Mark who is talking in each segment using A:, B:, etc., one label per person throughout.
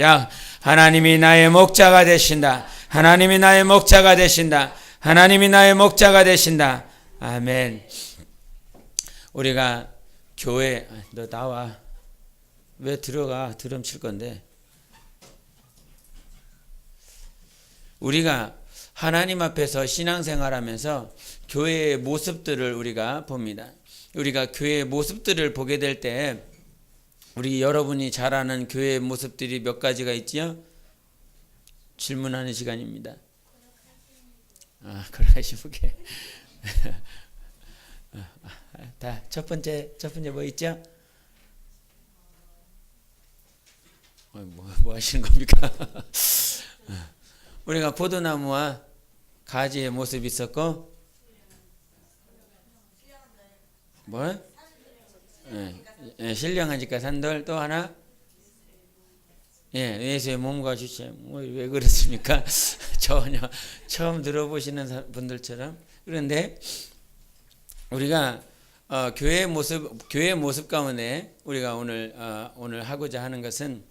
A: 시작. 하나님이 나의 목자가 되신다. 하나님이 나의 목자가 되신다. 하나님이 나의 목자가 되신다. 아멘. 우리가 교회, 너 나와. 왜 들어가? 드럼 칠 건데. 우리가 하나님 앞에서 신앙생활하면서 교회의 모습들을 우리가 봅니다. 우리가 교회의 모습들을 보게 될 때 우리 여러분이 잘 아는 교회의 모습들이 몇 가지가 있지요? 질문하는 시간입니다. 그러시게. 다 첫 번째 뭐 있죠? 뭐 하시는 겁니까? 우리가 포도나무와 가지의 모습이 있었고, 뭐? 신령한 집과 산돌, 또 하나? 예수의 몸과 주체. 왜 그렇습니까? 전혀 처음 들어보시는 분들처럼. 그런데 우리가 교회의 모습 가운데 우리가 오늘 하고자 하는 것은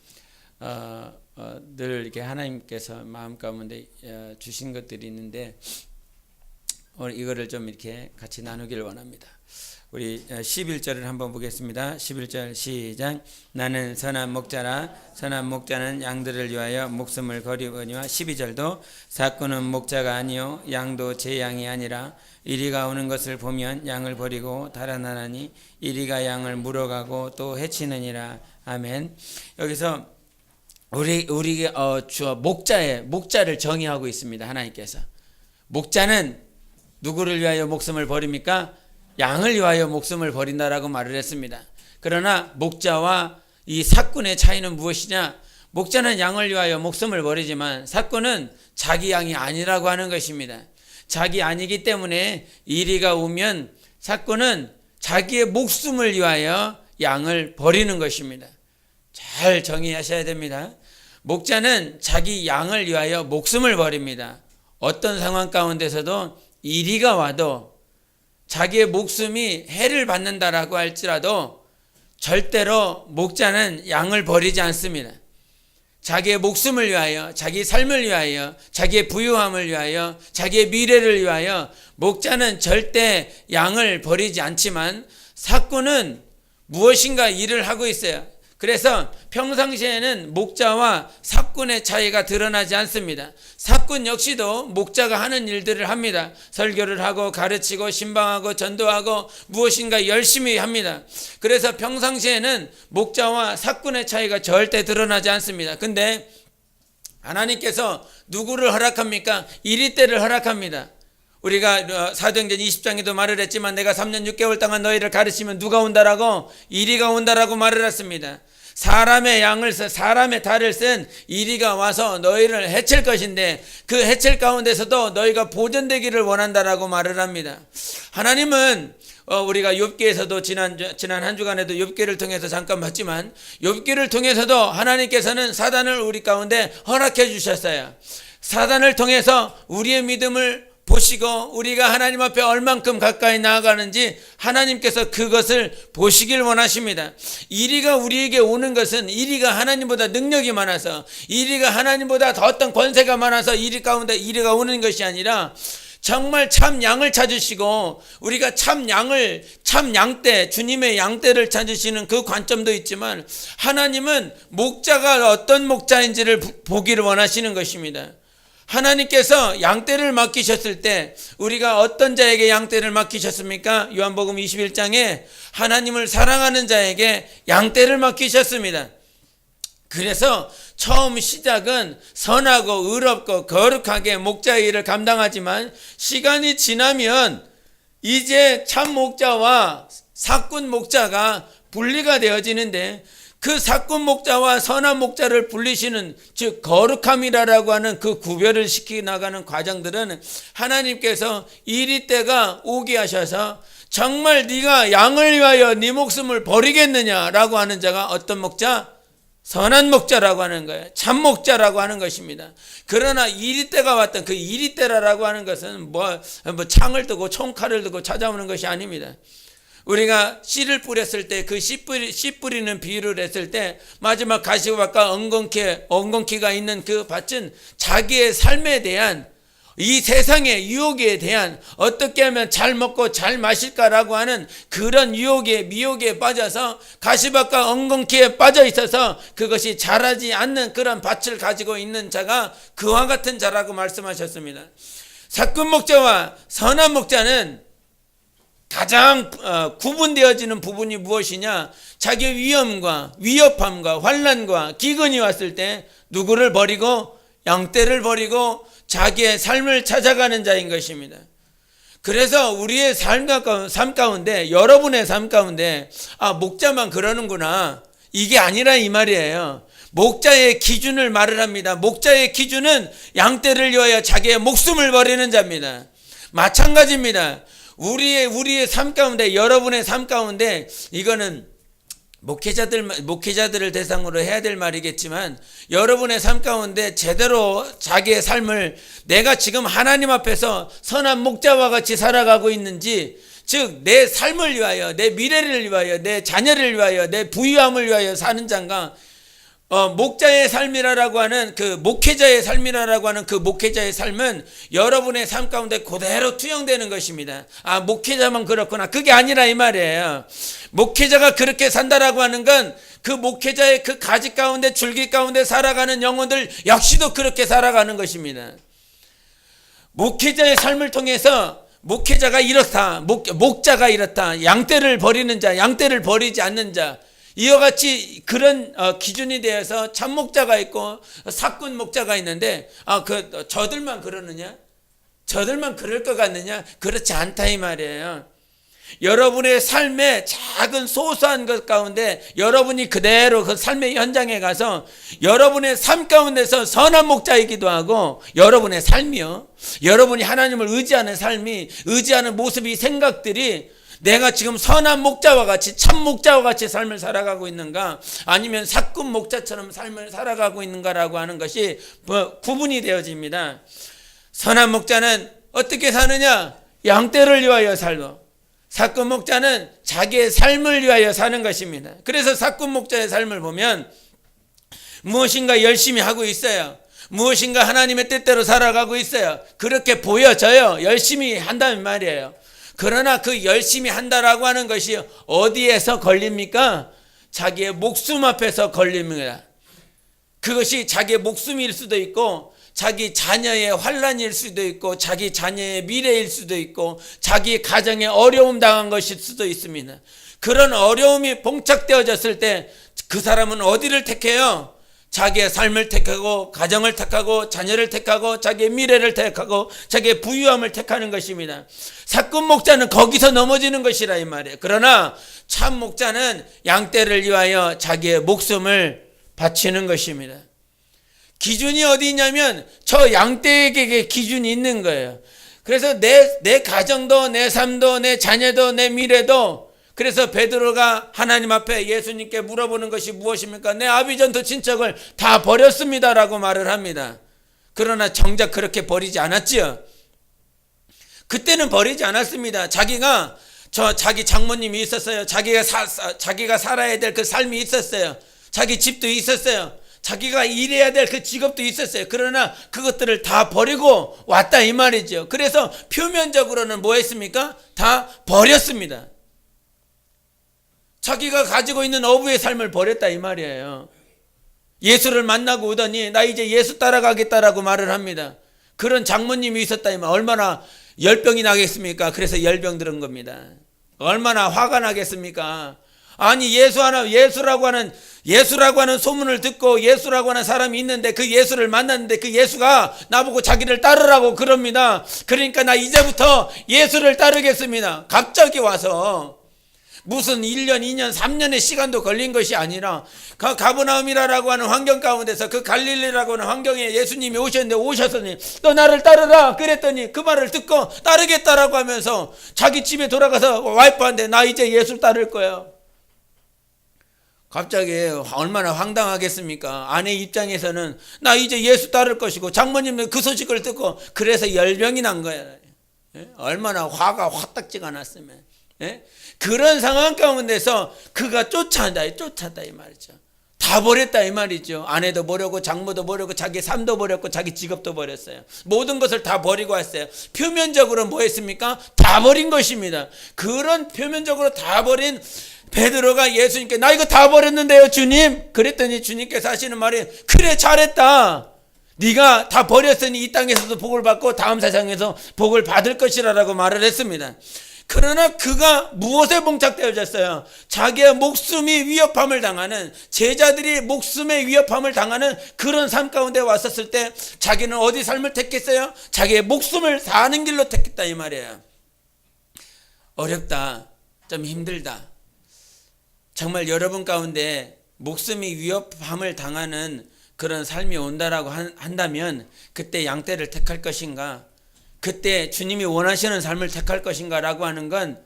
A: 늘 이렇게 하나님께서 마음 가운데 주신 것들이 있는데 오늘 이거를 좀 이렇게 같이 나누기를 원합니다. 우리 11절을 한번 보겠습니다. 11절 시작. 나는 선한 목자라. 선한 목자는 양들을 위하여 목숨을 거리거니와. 12절도 사꾼은 목자가 아니요 양도 제 양이 아니라 이리가 오는 것을 보면 양을 버리고 달아나니 이리가 양을 물어가고 또 해치느니라. 아멘. 여기서 우리 목자를 정의하고 있습니다. 하나님께서 목자는 누구를 위하여 목숨을 버립니까? 양을 위하여 목숨을 버린다라고 말을 했습니다. 그러나 목자와 이 사꾼의 차이는 무엇이냐? 목자는 양을 위하여 목숨을 버리지만 사꾼은 자기 양이 아니라고 하는 것입니다. 자기 아니기 때문에 이리가 오면 사꾼은 자기의 목숨을 위하여 양을 버리는 것입니다. 잘 정의하셔야 됩니다. 목자는 자기 양을 위하여 목숨을 버립니다. 어떤 상황 가운데서도 이리가 와도 자기의 목숨이 해를 받는다라고 할지라도 절대로 목자는 양을 버리지 않습니다. 자기의 목숨을 위하여, 자기 삶을 위하여, 자기의 부유함을 위하여, 자기의 미래를 위하여 목자는 절대 양을 버리지 않지만 사꾼은 무엇인가 일을 하고 있어요. 그래서 평상시에는 목자와 사꾼의 차이가 드러나지 않습니다. 사꾼 역시도 목자가 하는 일들을 합니다. 설교를 하고 가르치고 신방하고 전도하고 무엇인가 열심히 합니다. 그래서 평상시에는 목자와 사꾼의 차이가 절대 드러나지 않습니다. 근데 하나님께서 누구를 허락합니까? 이리때를 허락합니다. 우리가 사도행전 20장에도 말을 했지만 내가 3년 6개월 동안 너희를 가르치면 누가 온다라고? 이리가 온다라고 말을 했습니다. 사람의 달을 쓴 이리가 와서 너희를 해칠 것인데 그 해칠 가운데서도 너희가 보존되기를 원한다라고 말을 합니다. 하나님은 우리가 욥기에서도 지난 한 주간에도 욥기를 통해서 잠깐 봤지만 욥기를 통해서도 하나님께서는 사단을 우리 가운데 허락해 주셨어요. 사단을 통해서 우리의 믿음을 보시고 우리가 하나님 앞에 얼만큼 가까이 나아가는지 하나님께서 그것을 보시길 원하십니다. 이리가 우리에게 오는 것은 이리가 하나님보다 능력이 많아서 이리가 하나님보다 더 어떤 권세가 많아서 이리 가운데 이리가 오는 것이 아니라 정말 참 양을 찾으시고 우리가 참 양떼 주님의 양떼를 찾으시는 그 관점도 있지만 하나님은 목자가 어떤 목자인지를 보기를 원하시는 것입니다. 하나님께서 양떼를 맡기셨을 때 우리가 어떤 자에게 양떼를 맡기셨습니까? 요한복음 21장에 하나님을 사랑하는 자에게 양떼를 맡기셨습니다. 그래서 처음 시작은 선하고 의롭고 거룩하게 목자의 일을 감당하지만 시간이 지나면 이제 참 목자와 사꾼 목자가 분리가 되어지는데 그 사꾼 목자와 선한 목자를 분리시는 즉 거룩함이라고 하는 그 구별을 시키 나가는 과정들은 하나님께서 이리 때가 오게 하셔서 정말 네가 양을 위하여 네 목숨을 버리겠느냐라고 하는 자가 어떤 목자? 선한 목자라고 하는 거예요. 참 목자라고 하는 것입니다. 그러나 이리 때가 왔던 그 이리 때라고 하는 것은 뭐 창을 두고 총칼을 두고 찾아오는 것이 아닙니다. 우리가 씨를 뿌렸을 때 그 씨 뿌리는 비유를 했을 때 마지막 가시밭과 엉겅퀴가 있는 그 밭은 자기의 삶에 대한 이 세상의 유혹에 대한 어떻게 하면 잘 먹고 잘 마실까라고 하는 그런 유혹에 미혹에 빠져서 가시밭과 엉겅퀴에 빠져 있어서 그것이 자라지 않는 그런 밭을 가지고 있는 자가 그와 같은 자라고 말씀하셨습니다. 사꾼 목자와 선한 목자는 가장 구분되어지는 부분이 무엇이냐? 자기의 위험과 위협함과 환난과 기근이 왔을 때 누구를 버리고 양떼를 버리고 자기의 삶을 찾아가는 자인 것입니다. 그래서 우리의 삶 가운데 여러분의 삶 가운데 목자만 그러는구나 이게 아니라 이 말이에요. 목자의 기준을 말을 합니다. 목자의 기준은 양떼를 위하여 자기의 목숨을 버리는 자입니다. 마찬가지입니다. 우리의 삶 가운데 여러분의 삶 가운데 이거는 목회자들을 대상으로 해야 될 말이겠지만 여러분의 삶 가운데 제대로 자기의 삶을 내가 지금 하나님 앞에서 선한 목자와 같이 살아가고 있는지, 즉 내 삶을 위하여 내 미래를 위하여 내 자녀를 위하여 내 부유함을 위하여 사는 자인가, 목자의 삶이라고 하는 그 목회자의 삶이라고 하는 그 목회자의 삶은 여러분의 삶 가운데 그대로 투영되는 것입니다. 목회자만 그렇구나 그게 아니라 이 말이에요. 목회자가 그렇게 산다라고 하는 건 그 목회자의 그 가지 가운데 줄기 가운데 살아가는 영혼들 역시도 그렇게 살아가는 것입니다. 목회자의 삶을 통해서 목회자가 이렇다, 목자가 이렇다, 양떼를 버리는 자, 양떼를 버리지 않는 자, 이와 같이 그런 기준이 되어서 참목자가 있고 사꾼 목자가 있는데 저들만 그러느냐? 저들만 그럴 것 같느냐? 그렇지 않다 이 말이에요. 여러분의 삶의 작은 소소한 것 가운데 여러분이 그대로 그 삶의 현장에 가서 여러분의 삶 가운데서 선한 목자이기도 하고 여러분의 삶이요, 여러분이 하나님을 의지하는 삶이, 의지하는 모습이, 생각들이 내가 지금 선한 목자와 같이 참 목자와 같이 삶을 살아가고 있는가, 아니면 사꾼 목자처럼 삶을 살아가고 있는가라고 하는 것이 구분이 되어집니다. 선한 목자는 어떻게 사느냐? 양떼를 위하여 살고, 사꾼 목자는 자기의 삶을 위하여 사는 것입니다. 그래서 사꾼 목자의 삶을 보면 무엇인가 열심히 하고 있어요. 무엇인가 하나님의 뜻대로 살아가고 있어요. 그렇게 보여져요. 열심히 한다는 말이에요. 그러나 그 열심히 한다라고 하는 것이 어디에서 걸립니까? 자기의 목숨 앞에서 걸립니다. 그것이 자기의 목숨일 수도 있고 자기 자녀의 환난일 수도 있고 자기 자녀의 미래일 수도 있고 자기 가정에 어려움 당한 것일 수도 있습니다. 그런 어려움이 봉착되어졌을 때 그 사람은 어디를 택해요? 자기의 삶을 택하고 가정을 택하고 자녀를 택하고 자기의 미래를 택하고 자기의 부유함을 택하는 것입니다. 사꾼 목자는 거기서 넘어지는 것이라 이 말이에요. 그러나 참 목자는 양떼를 위하여 자기의 목숨을 바치는 것입니다. 기준이 어디 있냐면 저 양떼에게 기준이 있는 거예요. 그래서 내 가정도 내 삶도 내 자녀도 내 미래도, 그래서 베드로가 하나님 앞에 예수님께 물어보는 것이 무엇입니까? 내 아비전토 친척을 다 버렸습니다라고 말을 합니다. 그러나 정작 그렇게 버리지 않았지요. 그때는 버리지 않았습니다. 자기 장모님이 있었어요. 자기가 살아야 될 그 삶이 있었어요. 자기 집도 있었어요. 자기가 일해야 될 그 직업도 있었어요. 그러나 그것들을 다 버리고 왔다 이 말이죠. 그래서 표면적으로는 뭐 했습니까? 다 버렸습니다. 자기가 가지고 있는 어부의 삶을 버렸다 이 말이에요. 예수를 만나고 오더니 나 이제 예수 따라가겠다라고 말을 합니다. 그런 장모님이 있었다 이 말. 얼마나 열병이 나겠습니까? 그래서 열병 들은 겁니다. 얼마나 화가 나겠습니까? 아니 예수라고 하는 소문을 듣고 예수라고 하는 사람이 있는데 그 예수를 만났는데 그 예수가 나보고 자기를 따르라고 그럽니다. 그러니까 나 이제부터 예수를 따르겠습니다. 갑자기 와서 무슨 1년, 2년, 3년의 시간도 걸린 것이 아니라 가버나움이라고 하는 환경 가운데서 그 갈릴리라고 하는 환경에 예수님이 오셨더니 너 나를 따르라 그랬더니 그 말을 듣고 따르겠다라고 하면서 자기 집에 돌아가서 와이프한테 나 이제 예수 따를 거야. 갑자기 얼마나 황당하겠습니까? 아내 입장에서는 나 이제 예수 따를 것이고 장모님은 그 소식을 듣고 그래서 열병이 난 거야. 얼마나 화가 화딱지가 났으면. 예? 그런 상황 가운데서 그가 쫓아다 이 말이죠. 다 버렸다 이 말이죠. 아내도 버렸고 장모도 버렸고 자기 삶도 버렸고 자기 직업도 버렸어요. 모든 것을 다 버리고 왔어요. 표면적으로 뭐 했습니까? 다 버린 것입니다. 그런 표면적으로 다 버린 베드로가 예수님께 나 이거 다 버렸는데요 주님. 그랬더니 주님께서 하시는 말이 그래 잘했다. 네가 다 버렸으니 이 땅에서도 복을 받고 다음 세상에서 복을 받을 것이라고 말을 했습니다. 그러나 그가 무엇에 봉착되어졌어요? 자기의 목숨이 위협함을 당하는, 제자들이 목숨의 위협함을 당하는 그런 삶 가운데 왔었을 때 자기는 어디 삶을 택했어요? 자기의 목숨을 사는 길로 택했다 이 말이에요. 어렵다, 좀 힘들다. 정말 여러분 가운데 목숨이 위협함을 당하는 그런 삶이 온다라고 한다면 그때 양떼를 택할 것인가? 그때 주님이 원하시는 삶을 택할 것인가 라고 하는 건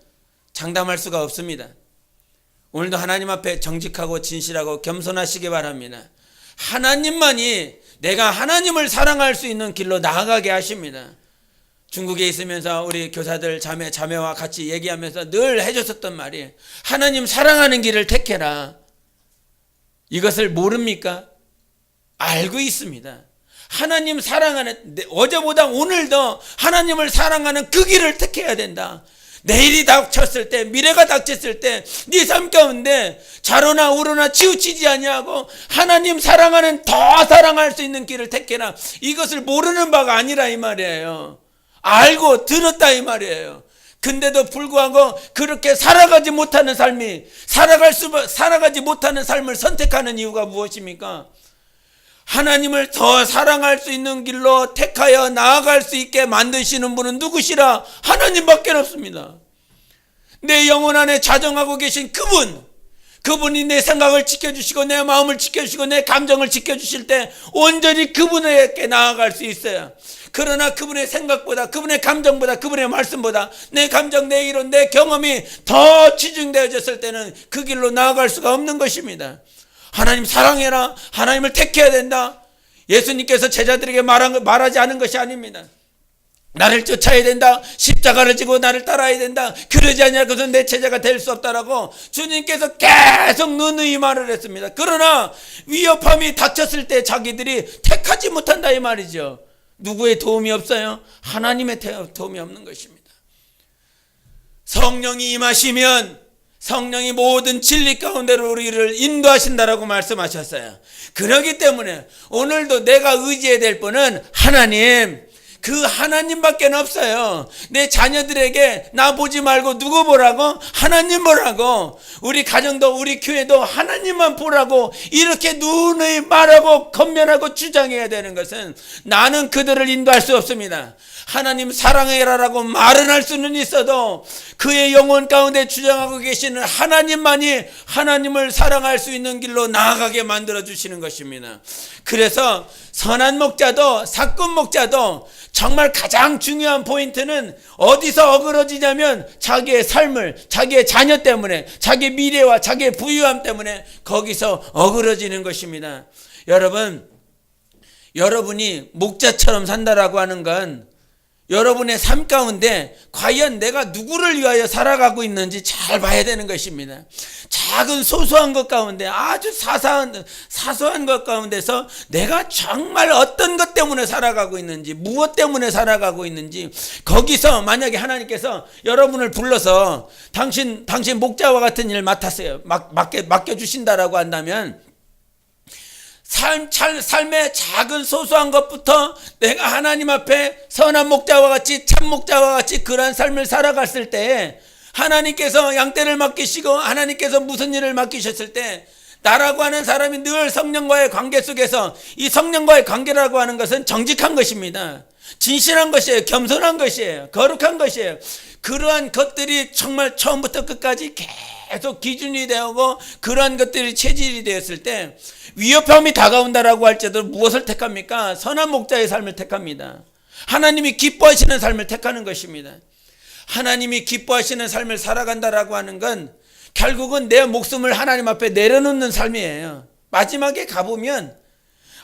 A: 장담할 수가 없습니다. 오늘도 하나님 앞에 정직하고 진실하고 겸손하시기 바랍니다. 하나님만이 내가 하나님을 사랑할 수 있는 길로 나아가게 하십니다. 중국에 있으면서 우리 교사들 자매와 같이 얘기하면서 늘 해줬었던 말이 하나님 사랑하는 길을 택해라. 이것을 모릅니까? 알고 있습니다. 하나님 사랑하는, 어제보다 오늘 더 하나님을 사랑하는 그 길을 택해야 된다. 내일이 닥쳤을 때, 미래가 닥쳤을 때 네 삶 가운데 자로나 우로나 치우치지 아니하고 하나님 사랑하는 더 사랑할 수 있는 길을 택해라. 이것을 모르는 바가 아니라 이 말이에요. 알고 들었다 이 말이에요. 근데도 불구하고 그렇게 살아가지 못하는 삶을 선택하는 이유가 무엇입니까? 하나님을 더 사랑할 수 있는 길로 택하여 나아갈 수 있게 만드시는 분은 누구시라? 하나님밖에 없습니다. 내 영혼 안에 자정하고 계신 그분이 내 생각을 지켜주시고 내 마음을 지켜주시고 내 감정을 지켜주실 때 온전히 그분에게 나아갈 수 있어요. 그러나 그분의 생각보다, 그분의 감정보다, 그분의 말씀보다 내 감정, 내 이론, 내 경험이 더 치중되어졌을 때는 그 길로 나아갈 수가 없는 것입니다. 하나님 사랑해라. 하나님을 택해야 된다. 예수님께서 제자들에게 말하지 않은 것이 아닙니다. 나를 쫓아야 된다. 십자가를 지고 나를 따라야 된다. 그러지 않냐 그것은 내 제자가 될 수 없다라고 주님께서 계속 누누이 말을 했습니다. 그러나 위협함이 닥쳤을 때 자기들이 택하지 못한다 이 말이죠. 누구의 도움이 없어요? 하나님의 도움이 없는 것입니다. 성령이 임하시면 성령이 모든 진리 가운데로 우리를 인도하신다라고 말씀하셨어요. 그렇기 때문에 오늘도 내가 의지해야 될 분은 하나님, 그 하나님밖에 없어요. 내 자녀들에게 나 보지 말고 누구 보라고? 하나님 보라고. 우리 가정도 우리 교회도 하나님만 보라고 이렇게 누누이 말하고 건면하고 주장해야 되는 것은 나는 그들을 인도할 수 없습니다. 하나님 사랑해라라고 말은 할 수는 있어도 그의 영혼 가운데 주장하고 계시는 하나님만이 하나님을 사랑할 수 있는 길로 나아가게 만들어 주시는 것입니다. 그래서 선한 목자도 사꾼 목자도 정말 가장 중요한 포인트는 어디서 어그러지냐면 자기의 삶을, 자기의 자녀 때문에, 자기의 미래와 자기의 부유함 때문에 거기서 어그러지는 것입니다. 여러분이 목자처럼 산다라고 하는 건 여러분의 삶 가운데 과연 내가 누구를 위하여 살아가고 있는지 잘 봐야 되는 것입니다. 작은 소소한 것 가운데 아주 사소한 것 가운데서 내가 정말 어떤 것 때문에 살아가고 있는지, 무엇 때문에 살아가고 있는지, 거기서 만약에 하나님께서 여러분을 불러서 당신 목자와 같은 일을 맡겨주신다라고 한다면 삶의 작은 소소한 것부터 내가 하나님 앞에 선한 목자와 같이 참 목자와 같이 그러한 삶을 살아갔을 때 하나님께서 양떼를 맡기시고 하나님께서 무슨 일을 맡기셨을 때 나라고 하는 사람이 늘 성령과의 관계 속에서, 이 성령과의 관계라고 하는 것은 정직한 것입니다. 진실한 것이에요. 겸손한 것이에요. 거룩한 것이에요. 그러한 것들이 정말 처음부터 끝까지 계속 기준이 되고 그러한 것들이 체질이 되었을 때 위협함이 다가온다라고 할지라도 무엇을 택합니까? 선한 목자의 삶을 택합니다. 하나님이 기뻐하시는 삶을 택하는 것입니다. 하나님이 기뻐하시는 삶을 살아간다라고 하는 건 결국은 내 목숨을 하나님 앞에 내려놓는 삶이에요. 마지막에 가보면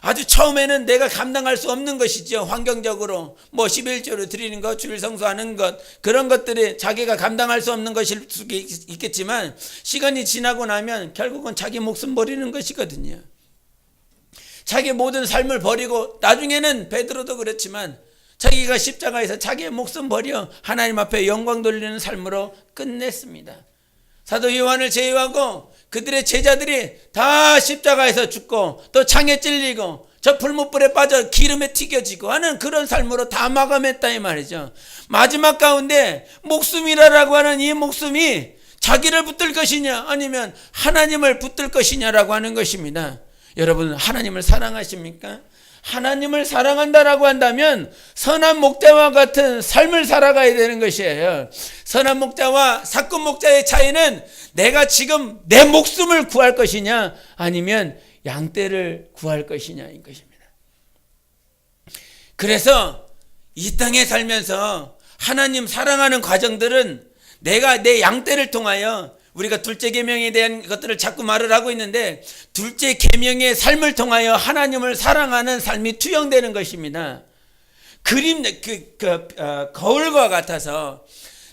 A: 아주 처음에는 내가 감당할 수 없는 것이죠. 환경적으로 뭐 11조로 드리는 것, 주일 성수하는 것, 그런 것들이 자기가 감당할 수 없는 것일 수 있겠지만 시간이 지나고 나면 결국은 자기 목숨 버리는 것이거든요. 자기 모든 삶을 버리고, 나중에는 베드로도 그렇지만 자기가 십자가에서 자기의 목숨 버려 하나님 앞에 영광 돌리는 삶으로 끝냈습니다. 사도 요한을 제외하고 그들의 제자들이 다 십자가에서 죽고 또 창에 찔리고 저 불못불에 빠져 기름에 튀겨지고 하는 그런 삶으로 다 마감했다 이 말이죠. 마지막 가운데 목숨이라고 하는 이 목숨이 자기를 붙들 것이냐 아니면 하나님을 붙들 것이냐라고 하는 것입니다. 여러분, 하나님을 사랑하십니까? 하나님을 사랑한다라고 한다면 선한 목자와 같은 삶을 살아가야 되는 것이에요. 선한 목자와 사꾼 목자의 차이는 내가 지금 내 목숨을 구할 것이냐 아니면 양떼를 구할 것이냐인 것입니다. 그래서 이 땅에 살면서 하나님 사랑하는 과정들은 내가 내 양떼를 통하여, 우리가 둘째 계명에 대한 것들을 자꾸 말을 하고 있는데 둘째 계명의 삶을 통하여 하나님을 사랑하는 삶이 투영되는 것입니다. 거울과 같아서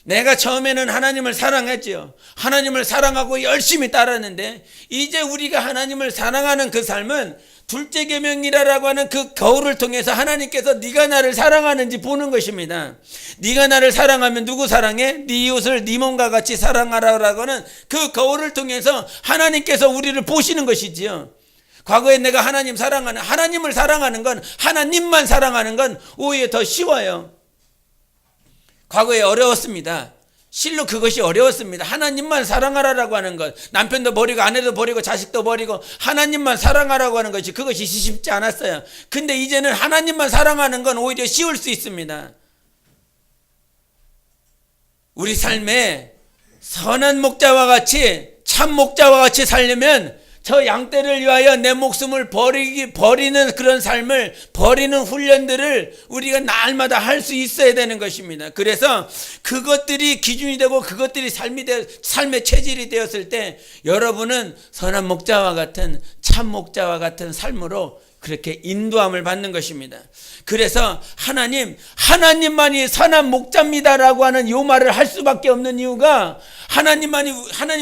A: 내가 처음에는 하나님을 사랑했죠. 하나님을 사랑하고 열심히 따랐는데 이제 우리가 하나님을 사랑하는 그 삶은 둘째 계명이라고 하는 그 거울을 통해서 하나님께서 네가 나를 사랑하는지 보는 것입니다. 네가 나를 사랑하면 누구 사랑해? 네 이웃을 네 몸과 같이 사랑하라고 하는 그 거울을 통해서 하나님께서 우리를 보시는 것이지요. 과거에 내가 하나님을 사랑하는 건, 하나님만 사랑하는 건 오히려 더 쉬워요. 과거에 어려웠습니다. 실로 그것이 어려웠습니다. 하나님만 사랑하라고 하는 것, 남편도 버리고 아내도 버리고 자식도 버리고 하나님만 사랑하라고 하는 것이, 그것이 쉽지 않았어요. 근데 이제는 하나님만 사랑하는 건 오히려 쉬울 수 있습니다. 우리 삶에 선한 목자와 같이, 참 목자와 같이 살려면 저 양떼를 위하여 내 목숨을 버리는 그런 삶을, 버리는 훈련들을 우리가 날마다 할 수 있어야 되는 것입니다. 그래서 그것들이 기준이 되고 그것들이 삶의 체질이 되었을 때 여러분은 선한 목자와 같은, 참 목자와 같은 삶으로 그렇게 인도함을 받는 것입니다. 그래서 하나님만이 선한 목자입니다라고 하는 이 말을 할 수밖에 없는 이유가, 하나님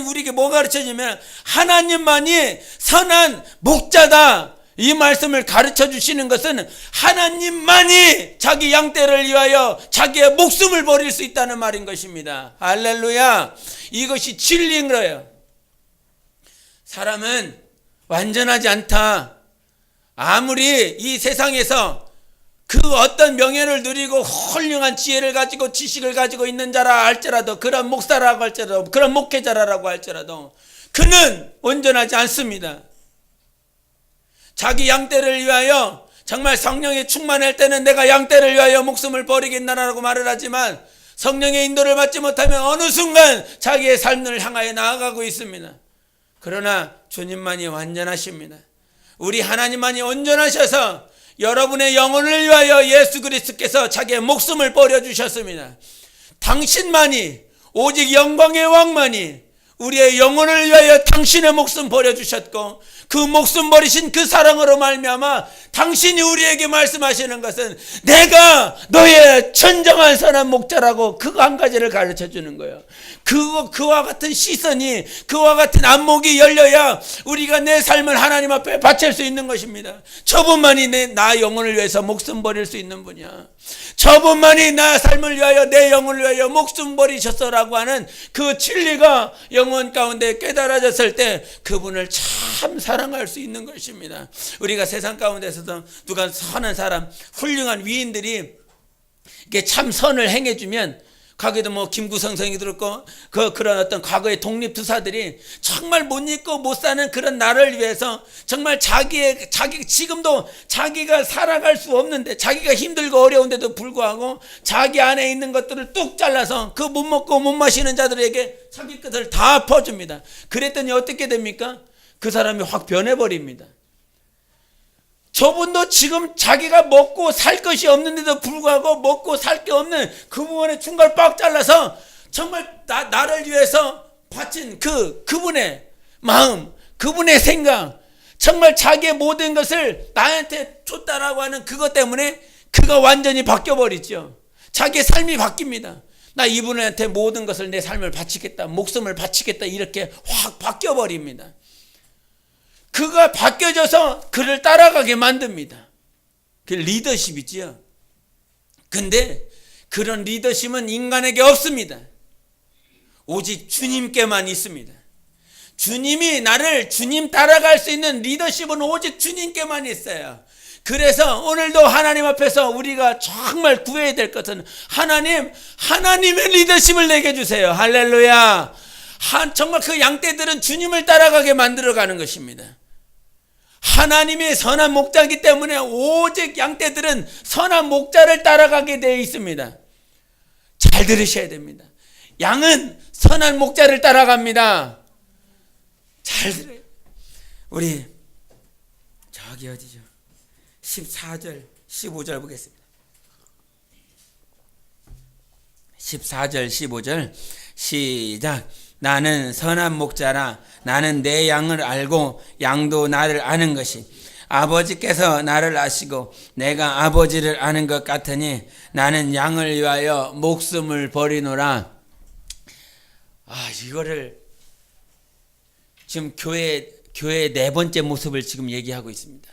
A: 우리에게 뭐 가르쳐주면 하나님만이 선한 목자다, 이 말씀을 가르쳐 주시는 것은 하나님만이 자기 양떼를 위하여 자기의 목숨을 버릴 수 있다는 말인 것입니다. 할렐루야. 이것이 진리인 거예요. 사람은 완전하지 않다. 아무리 이 세상에서 그 어떤 명예를 누리고 훌륭한 지혜를 가지고 지식을 가지고 있는 자라 할지라도, 그런 목사라고 할지라도, 그런 목회자라고 할지라도 그는 온전하지 않습니다. 자기 양떼를 위하여, 정말 성령이 충만할 때는 내가 양떼를 위하여 목숨을 버리겠나라고 말을 하지만 성령의 인도를 받지 못하면 어느 순간 자기의 삶을 향하여 나아가고 있습니다. 그러나 주님만이 완전하십니다. 우리 하나님만이 온전하셔서 여러분의 영혼을 위하여 예수 그리스도께서 자기의 목숨을 버려주셨습니다. 당신만이, 오직 영광의 왕만이 우리의 영혼을 위하여 당신의 목숨 버려주셨고, 그 목숨 버리신 그 사랑으로 말미암아 당신이 우리에게 말씀하시는 것은 내가 너의 진정한 선한 목자라고, 그거 한 가지를 가르쳐 주는 거예요. 그와 같은 시선이, 그와 같은 안목이 열려야 우리가 내 삶을 하나님 앞에 바칠 수 있는 것입니다. 저분만이 나 영혼을 위해서 목숨 버릴 수 있는 분이야. 저분만이 나 삶을 위하여, 내 영혼을 위하여 목숨 버리셨어라고 하는 그 진리가 영혼 가운데 깨달아졌을 때 그분을 참 사랑할 수 있는 것입니다. 우리가 세상 가운데서도 누가 선한 사람, 훌륭한 위인들이 이게 참 선을 행해주면, 과거에도 뭐 김구성성이 들었고 그런 어떤 과거의 독립투사들이 정말 못 잊고 못 사는 그런 나라를 위해서 정말 자기 지금도 자기가 살아갈 수 없는데, 자기가 힘들고 어려운데도 불구하고 자기 안에 있는 것들을 뚝 잘라서 그 못 먹고 못 마시는 자들에게 자기 것을 다 퍼줍니다. 그랬더니 어떻게 됩니까? 그 사람이 확 변해버립니다. 저분도 지금 자기가 먹고 살 것이 없는데도 불구하고 먹고 살 게 없는 그 부분에 중간을 빡 잘라서 정말 나를 위해서 바친 그분의 마음, 그분의 생각, 정말 자기의 모든 것을 나한테 줬다라고 하는 그것 때문에 그가 완전히 바뀌어버리죠. 자기의 삶이 바뀝니다. 나 이분한테 모든 것을 내 삶을 바치겠다, 목숨을 바치겠다, 이렇게 확 바뀌어버립니다. 그가 바뀌어져서 그를 따라가게 만듭니다. 그 리더십이지요. 근데 그런 리더십은 인간에게 없습니다. 오직 주님께만 있습니다. 주님이 나를 주님 따라갈 수 있는 리더십은 오직 주님께만 있어요. 그래서 오늘도 하나님 앞에서 우리가 정말 구해야 될 것은 하나님의 리더십을 내게 주세요. 할렐루야. 정말 그 양떼들은 주님을 따라가게 만들어가는 것입니다. 하나님이 선한 목자이기 때문에 오직 양떼들은 선한 목자를 따라가게 되어 있습니다. 잘 들으셔야 됩니다. 양은 선한 목자를 따라갑니다. 잘 들어요. 우리 저기 어디죠? 14절 15절 보겠습니다. 14절 15절 시작. 나는 선한 목자라. 나는 내 양을 알고 양도 나를 아는 것이 아버지께서 나를 아시고 내가 아버지를 아는 것 같으니 나는 양을 위하여 목숨을 버리노라. 이거를 지금 교회의 네 번째 모습을 지금 얘기하고 있습니다.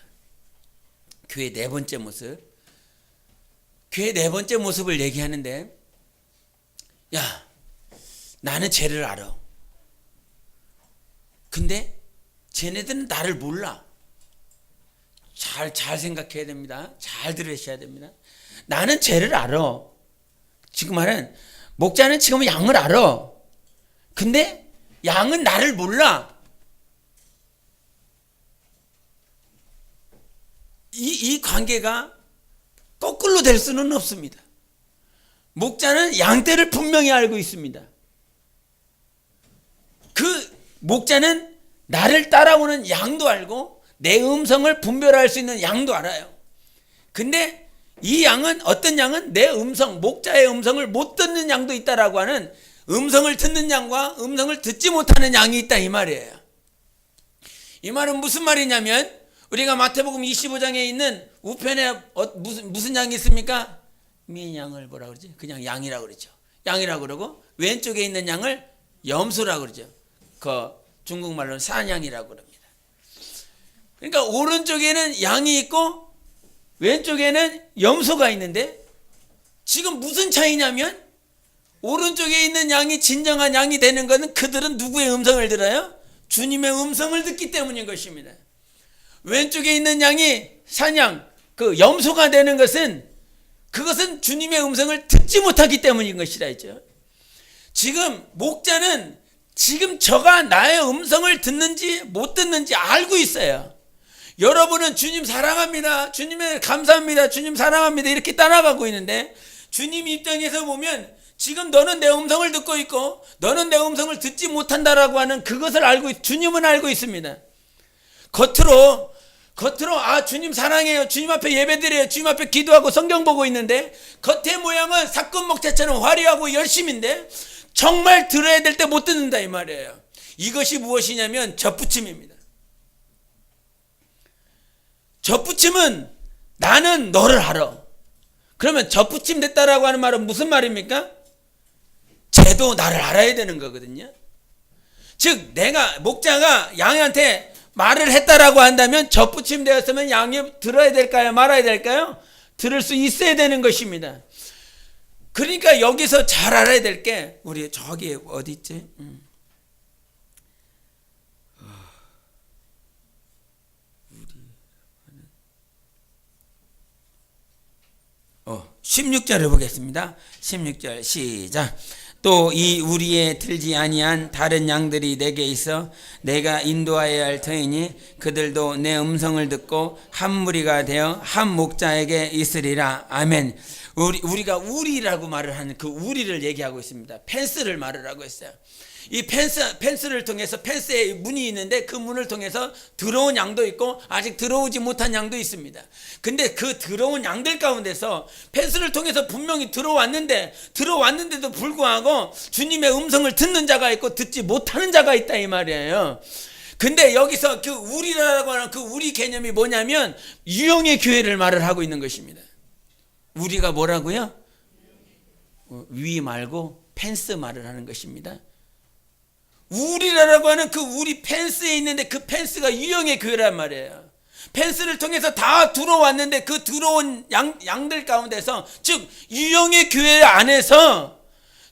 A: 교회의 네 번째 모습. 교회의 네 번째 모습을 얘기하는데, 야, 나는 쟤를 알아. 근데 쟤네들은 나를 몰라. 잘 생각해야 됩니다. 잘 들으셔야 됩니다. 나는 쟤를 알아. 지금 말은 목자는 지금 양을 알아. 근데 양은 나를 몰라. 이 관계가 거꾸로 될 수는 없습니다. 목자는 양떼를 분명히 알고 있습니다. 그 목자는 나를 따라오는 양도 알고 내 음성을 분별할 수 있는 양도 알아요. 근데 이 양은, 어떤 양은 내 음성, 목자의 음성을 못 듣는 양도 있다라고 하는, 음성을 듣는 양과 음성을 듣지 못하는 양이 있다, 이 말이에요. 이 말은 무슨 말이냐면, 우리가 마태복음 25장에 있는 우편에 무슨 양이 있습니까? 미양을 뭐라 그러지? 그냥 양이라고 그러죠. 양이라고 그러고, 왼쪽에 있는 양을 염소라고 그러죠. 그 중국말로는 산양이라고 그럽니다. 그러니까 오른쪽에는 양이 있고 왼쪽에는 염소가 있는데, 지금 무슨 차이냐면, 오른쪽에 있는 양이 진정한 양이 되는 것은 그들은 누구의 음성을 들어요? 주님의 음성을 듣기 때문인 것입니다. 왼쪽에 있는 양이 산양, 그 염소가 되는 것은, 그것은 주님의 음성을 듣지 못하기 때문인 것이라 했죠. 지금 목자는 지금 저가 나의 음성을 듣는지 못 듣는지 알고 있어요. 여러분은 주님 사랑합니다, 주님에 감사합니다, 주님 사랑합니다 이렇게 따라가고 있는데, 주님 입장에서 보면 지금 너는 내 음성을 듣고 있고 너는 내 음성을 듣지 못한다라고 하는 그것을 주님은 알고 있습니다. 겉으로 주님 사랑해요, 주님 앞에 예배드려요, 주님 앞에 기도하고 성경 보고 있는데, 겉의 모양은 사건 목자처럼 화려하고 열심인데 정말 들어야 될 때 못 듣는다, 이 말이에요. 이것이 무엇이냐면 접붙임입니다. 접붙임은 나는 너를 알아. 그러면 접붙임 됐다라고 하는 말은 무슨 말입니까? 쟤도 나를 알아야 되는 거거든요. 즉 내가, 목자가 양한테 말을 했다라고 한다면 접붙임 되었으면 양이 들어야 될까요, 말아야 될까요? 들을 수 있어야 되는 것입니다. 그러니까 여기서 잘 알아야 될 게, 우리 저기 어디 있지? 16절을 보겠습니다. 16절 시작. 또 이 우리에 들지 아니한 다른 양들이 내게 있어 내가 인도하여야 할 터이니 그들도 내 음성을 듣고 한 무리가 되어 한 목자에게 있으리라. 아멘. 우리가 우리라고 말을 하는 그 우리를 얘기하고 있습니다. 펜스를 말을 하고 있어요. 이 펜스를 통해서, 펜스에 문이 있는데 그 문을 통해서 들어온 양도 있고 아직 들어오지 못한 양도 있습니다. 근데 그 들어온 양들 가운데서 펜스를 통해서 분명히 들어왔는데도 불구하고 주님의 음성을 듣는 자가 있고 듣지 못하는 자가 있다, 이 말이에요. 근데 여기서 그 우리라고 하는 그 우리 개념이 뭐냐면 유형의 교회를 말을 하고 있는 것입니다. 우리가 뭐라고요? 위 말고 펜스 말을 하는 것입니다. 우리라고 하는 그 우리 펜스에 있는데 그 펜스가 유형의 교회란 말이에요. 펜스를 통해서 다 들어왔는데 그 들어온 양들 가운데서, 즉 유형의 교회 안에서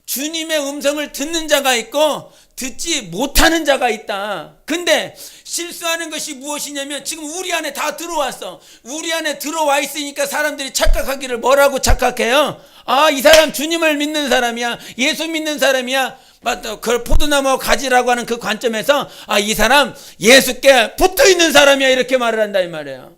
A: 주님의 음성을 듣는 자가 있고 듣지 못하는 자가 있다. 근데 실수하는 것이 무엇이냐면 지금 우리 안에 다 들어왔어. 우리 안에 들어와 있으니까 사람들이 착각하기를 뭐라고 착각해요? 아, 이 사람 주님을 믿는 사람이야, 예수 믿는 사람이야. 맞다. 그 포도나무 가지라고 하는 그 관점에서 아, 이 사람 예수께 붙어 있는 사람이야, 이렇게 말을 한다 이 말이에요.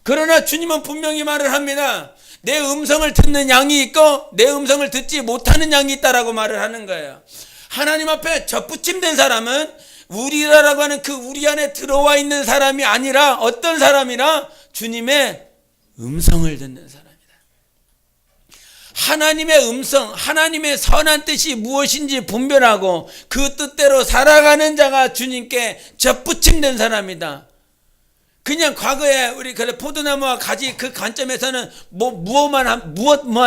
A: 그러나 주님은 분명히 말을 합니다. 내 음성을 듣는 양이 있고 내 음성을 듣지 못하는 양이 있다라고 말을 하는 거예요. 하나님 앞에 접붙임된 사람은 우리라고 하는 그 우리 안에 들어와 있는 사람이 아니라 어떤 사람이라? 주님의 음성을 듣는 사람이다. 하나님의 음성, 하나님의 선한 뜻이 무엇인지 분별하고 그 뜻대로 살아가는 자가 주님께 접붙임된 사람이다. 그냥 과거에 우리 포도나무와 가지 그 관점에서는 무엇만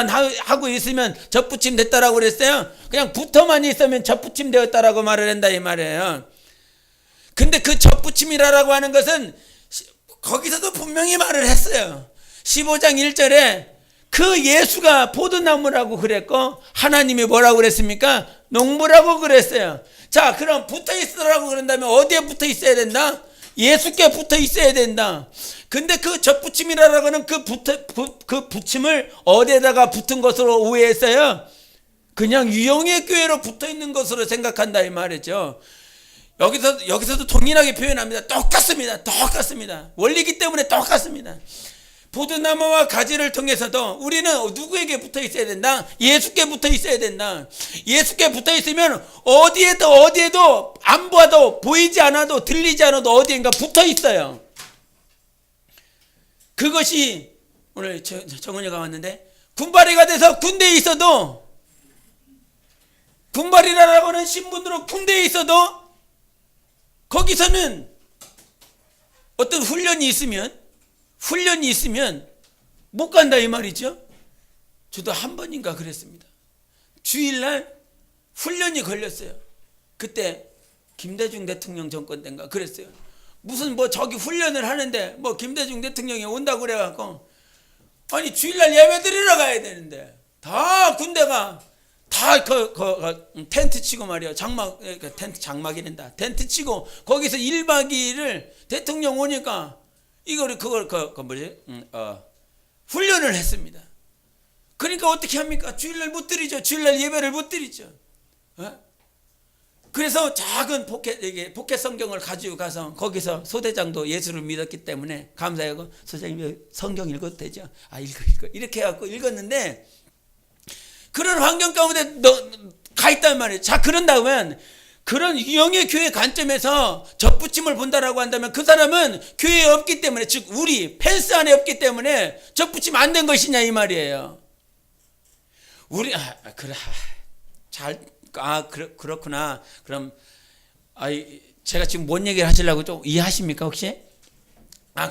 A: 하고 있으면 접붙임 됐다라고 그랬어요. 그냥 붙어만 있으면 접붙임 되었다라고 말을 한다 이 말이에요. 근데 그 접붙임이라고 하는 것은 거기서도 분명히 말을 했어요. 15장 1절에 그 예수가 포도나무라고 그랬고 하나님이 뭐라고 그랬습니까? 농부라고 그랬어요. 자, 그럼 붙어 있으라고 그런다면 어디에 붙어 있어야 된다? 예수께 붙어 있어야 된다. 근데 그 접붙임이라고 하는 그 붙임을 어디에다가 붙은 것으로 오해했어요? 그냥 유형의 교회로 붙어 있는 것으로 생각한다 이 말이죠. 여기서도 동일하게 표현합니다. 똑같습니다. 원리이기 때문에 똑같습니다. 포도나무와 가지를 통해서도 우리는 누구에게 붙어 있어야 된다? 예수께 붙어 있어야 된다. 예수께 붙어 있으면 어디에도 안 봐도 보이지 않아도 들리지 않아도 어디인가 붙어 있어요. 그것이 오늘 정은이가 왔는데 군바리가 돼서 군대에 있어도, 군바리라고 하는 신분으로 군대에 있어도 거기서는 어떤 훈련이 있으면 못 간다 이 말이죠. 저도 한 번인가 그랬습니다. 주일날 훈련이 걸렸어요. 그때 김대중 대통령 정권 때인가 그랬어요. 무슨 저기 훈련을 하는데 김대중 대통령이 온다고 그래갖고, 아니 주일날 예배 드리러 가야 되는데 다 군대가 다 텐트 치고 말이야. 장막이란다. 텐트 치고 거기서 1박 2일을 대통령 오니까 훈련을 했습니다. 그러니까 어떻게 합니까? 주일날 못 드리죠. 주일날 예배를 못 드리죠. 그래서 작은 포켓 성경을 가지고 가서 거기서 소대장도 예수를 믿었기 때문에 감사하고, 소장님 성경 읽어도 되죠? 아, 읽어 이렇게 해갖고 읽었는데, 그런 환경 가운데 가 있단 말이에요. 자, 그런다면 그런 유형의 교회 관점에서 접붙임을 본다라고 한다면 그 사람은 교회에 없기 때문에, 즉 우리 펜스 안에 없기 때문에 접붙임 안 된 것이냐 이 말이에요. 그렇구나. 그럼 제가 지금 뭔 얘기를 하시려고 좀 이해하십니까 혹시?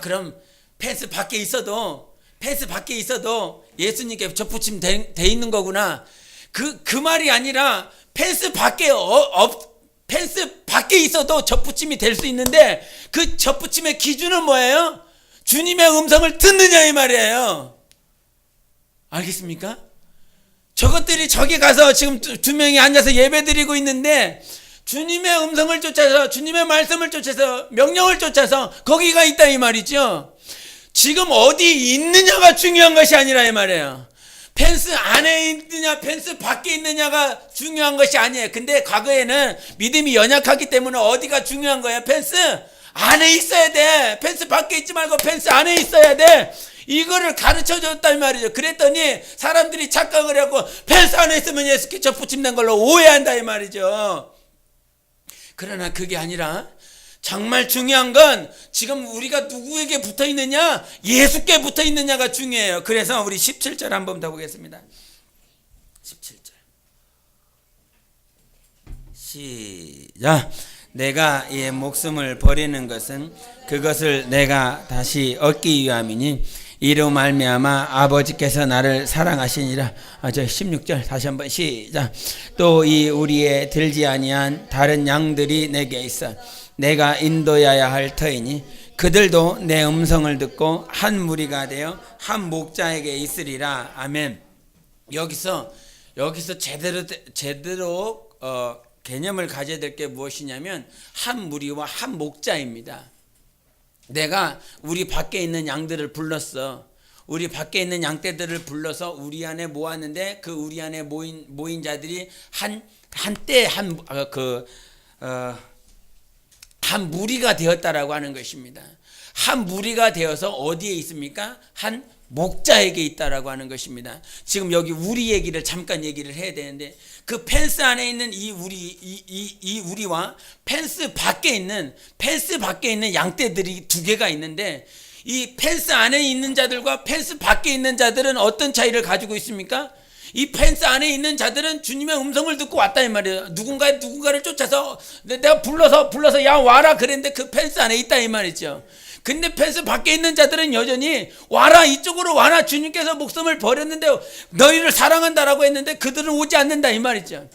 A: 그럼 펜스 밖에 있어도 예수님께 접붙임 돼 있는 거구나. 그 말이 아니라 펜스 밖에 있어도 접붙임이 될 수 있는데 그 접붙임의 기준은 뭐예요? 주님의 음성을 듣느냐 이 말이에요. 알겠습니까? 저것들이 저기 가서 지금 두 명이 앉아서 예배드리고 있는데 주님의 음성을 쫓아서, 주님의 말씀을 쫓아서, 명령을 쫓아서 거기가 있다 이 말이죠. 지금 어디 있느냐가 중요한 것이 아니라 이 말이에요. 펜스 안에 있느냐 펜스 밖에 있느냐가 중요한 것이 아니에요. 근데 과거에는 믿음이 연약하기 때문에 어디가 중요한 거예요? 펜스 안에 있어야 돼. 펜스 밖에 있지 말고 펜스 안에 있어야 돼. 이거를 가르쳐 줬단 말이죠. 그랬더니 사람들이 착각을 하고 펜스 안에 있으면 예수께 접붙임된 걸로 오해한다 이 말이죠. 그러나 그게 아니라 정말 중요한 건 지금 우리가 누구에게 붙어 있느냐, 예수께 붙어 있느냐가 중요해요. 그래서 우리 17절 한번 더 보겠습니다. 17절 시작. 내가 이 목숨을 버리는 것은 그것을 내가 다시 얻기 위함이니 이로 말미암아 아버지께서 나를 사랑하시니라. 저 16절 다시 한번 시작. 또 이 우리에 들지 아니한 다른 양들이 내게 있어 내가 인도해야 할 터이니 그들도 내 음성을 듣고 한 무리가 되어 한 목자에게 있으리라. 아멘. 여기서 제대로 개념을 가져야 될 게 무엇이냐면 한 무리와 한 목자입니다. 내가 우리 밖에 있는 양들을 불렀어. 우리 밖에 있는 양떼들을 불러서 우리 안에 모았는데 그 우리 안에 모인 자들이 한 무리가 되었다라고 하는 것입니다. 한 무리가 되어서 어디에 있습니까? 한 목자에게 있다라고 하는 것입니다. 지금 여기 우리 얘기를 잠깐 얘기를 해야 되는데 그 펜스 안에 있는 이 우리와 펜스 밖에 있는 양떼들이 두 개가 있는데 이 펜스 안에 있는 자들과 펜스 밖에 있는 자들은 어떤 차이를 가지고 있습니까? 이 펜스 안에 있는 자들은 주님의 음성을 듣고 왔다 이 말이에요. 누군가를 쫓아서 내가 불러서 야 와라 그랬는데 그 펜스 안에 있다 이 말이죠. 근데 펜스 밖에 있는 자들은 여전히 와라 이쪽으로 와라 주님께서 목숨을 버렸는데 너희를 사랑한다라고 했는데 그들은 오지 않는다 이 말이죠.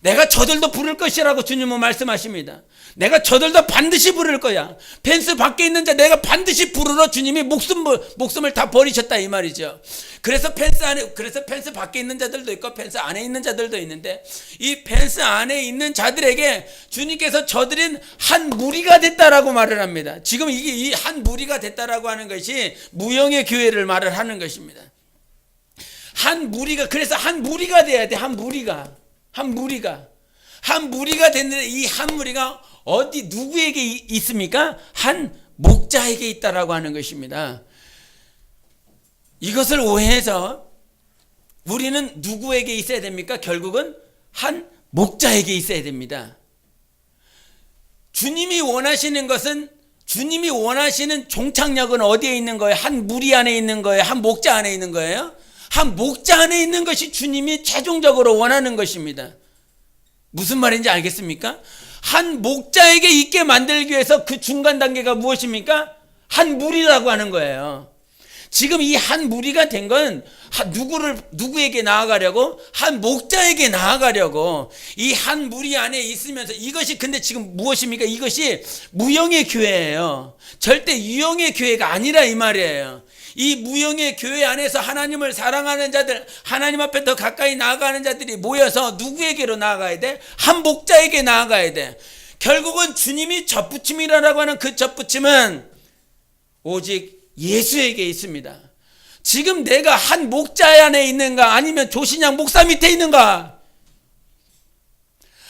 A: 내가 저들도 부를 것이라고 주님은 말씀하십니다. 내가 저들도 반드시 부를 거야. 펜스 밖에 있는 자 내가 반드시 부르러 주님이 목숨을 다 버리셨다 이 말이죠. 그래서 펜스 밖에 있는 자들도 있고 펜스 안에 있는 자들도 있는데 이 펜스 안에 있는 자들에게 주님께서 저들은 한 무리가 됐다라고 말을 합니다. 지금 이게 이 한 무리가 됐다라고 하는 것이 무영의 교회를 말을 하는 것입니다. 그래서 한 무리가 돼야 돼. 한 무리가 됐는데 이 한 무리가 어디 누구에게 있습니까? 한 목자에게 있다라고 하는 것입니다. 이것을 오해해서 우리는 누구에게 있어야 됩니까? 결국은 한 목자에게 있어야 됩니다. 주님이 원하시는 종착역은 어디에 있는 거예요? 한 무리 안에 있는 거예요? 한 목자 안에 있는 거예요? 한 목자 안에 있는 것이 주님이 최종적으로 원하는 것입니다. 무슨 말인지 알겠습니까? 한 목자에게 있게 만들기 위해서 그 중간 단계가 무엇입니까? 한 무리라고 하는 거예요. 지금 이 한 무리가 된 건 누구에게 나아가려고? 한 목자에게 나아가려고 이 한 무리 안에 있으면서 이것이 근데 지금 무엇입니까? 이것이 무영의 교회예요. 절대 유영의 교회가 아니라 이 말이에요. 이 무영의 교회 안에서 하나님을 사랑하는 자들, 하나님 앞에 더 가까이 나아가는 자들이 모여서 누구에게로 나아가야 돼? 한 목자에게 나아가야 돼. 결국은 주님이 접붙임이라고 하는 그 접붙임은 오직 예수에게 있습니다. 지금 내가 한 목자 안에 있는가? 아니면 조신양 목사 밑에 있는가?